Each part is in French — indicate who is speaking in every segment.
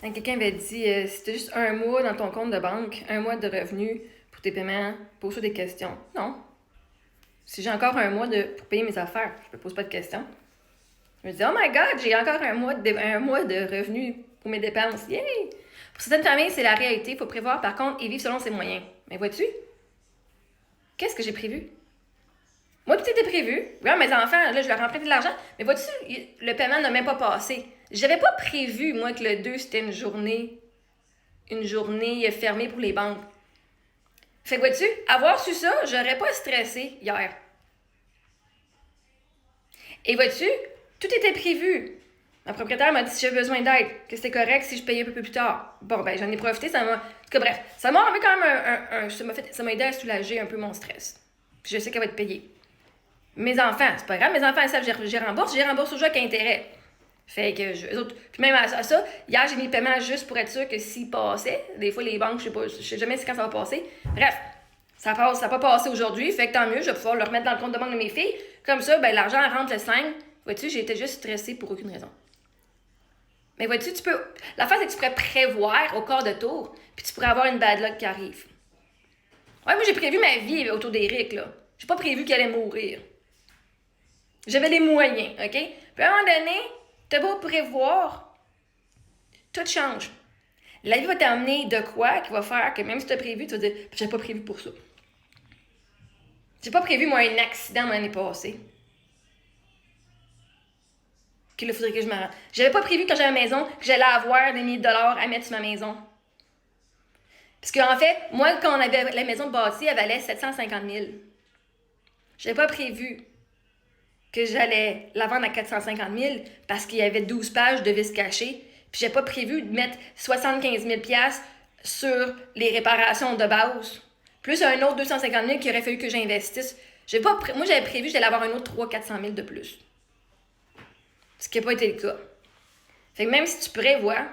Speaker 1: Quand quelqu'un avait dit si tu as juste un mois dans ton compte de banque, un mois de revenus pour tes paiements, pose-toi des questions. Non. Si j'ai encore un mois pour payer mes affaires, je me pose pas de questions. Je me dis, oh my god, j'ai encore un mois de revenus pour mes dépenses. Yay! Pour certaines familles, c'est la réalité. Il faut prévoir, par contre, et vivre selon ses moyens. Mais vois-tu, qu'est-ce que j'ai prévu? Moi, tout était prévu. Regarde, mes enfants, là, je leur ai emprunté de l'argent. Mais vois-tu, le paiement n'a même pas passé. J'avais pas prévu, moi, que le 2, c'était une journée fermée pour les banques. Fait que vois-tu, avoir su ça, j'aurais pas stressé hier. Et vois-tu, tout était prévu. Ma propriétaire m'a dit si j'avais besoin d'aide, que c'était correct si je payais un peu plus tard. Bon, ben, j'en ai profité, ça m'a. En tout cas, bref, ça m'a enlevé quand même ça m'a aidé à soulager un peu mon stress. Puis je sais qu'elle va être payée. Mes enfants, c'est pas grave, mes enfants, ils savent, je rembourse toujours avec intérêt. Fait que eux autres. Puis même à ça, hier, j'ai mis le paiement juste pour être sûr que s'il passait. Des fois, les banques, je sais jamais quand ça va passer. Bref, ça n'a pas passé aujourd'hui. Fait que tant mieux, je vais pouvoir le remettre dans le compte de banque de mes filles. Comme ça, ben, l'argent rentre le 5. Vois-tu, j'étais juste stressée pour aucune raison. Mais vois-tu, tu peux. La face, c'est que tu pourrais prévoir au quart de tour, puis tu pourrais avoir une bad luck qui arrive. Ouais, moi, j'ai prévu ma vie autour d'Éric, là. J'ai pas prévu qu'elle allait mourir. J'avais les moyens, OK? Puis à un moment donné, t'as beau prévoir, tout change. La vie va t'amener de quoi qui va faire que même si t'as prévu, tu vas dire, j'ai pas prévu pour ça. J'ai pas prévu, moi, un accident l'année passée. Qu'il faudrait que je m'arrête. J'avais pas prévu quand j'avais ma maison que j'allais avoir des milliers de dollars à mettre sur ma maison. Parce qu'en fait, moi, quand on avait la maison bâtie, elle valait 750 000. J'avais pas prévu que j'allais la vendre à 450 000 parce qu'il y avait 12 pages de vis cachées. Puis j'ai pas prévu de mettre 75 000 sur les réparations de base. Plus un autre 250 000 qu'il aurait fallu que j'investisse. Moi, j'avais prévu que j'allais avoir un autre 300-400 000 de plus. Ce qui n'a pas été le cas. Fait que même si tu prévois,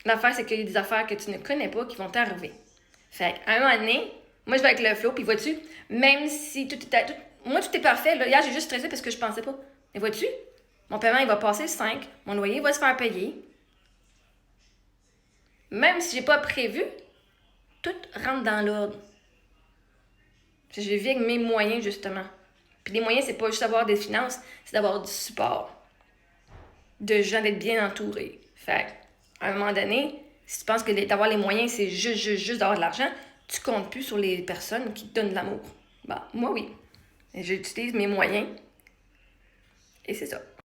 Speaker 1: l'affaire, c'est qu'il y a des affaires que tu ne connais pas qui vont t'arriver. Fait qu'à un moment donné, moi, je vais avec le flow, puis vois-tu, même si moi, tout est parfait. Là, hier, j'ai juste stressé parce que je pensais pas. Mais vois-tu, mon paiement, il va passer le 5, mon loyer va se faire payer. Même si j'ai pas prévu, tout rentre dans l'ordre. Je vis avec mes moyens, justement. Puis les moyens, c'est pas juste avoir des finances, c'est d'avoir du support. De gens, d'être bien entourés. Fait à un moment donné, si tu penses que d'avoir les moyens, c'est juste d'avoir de l'argent, tu comptes plus sur les personnes qui te donnent de l'amour. Bah, moi, oui. J'utilise mes moyens. Et c'est ça.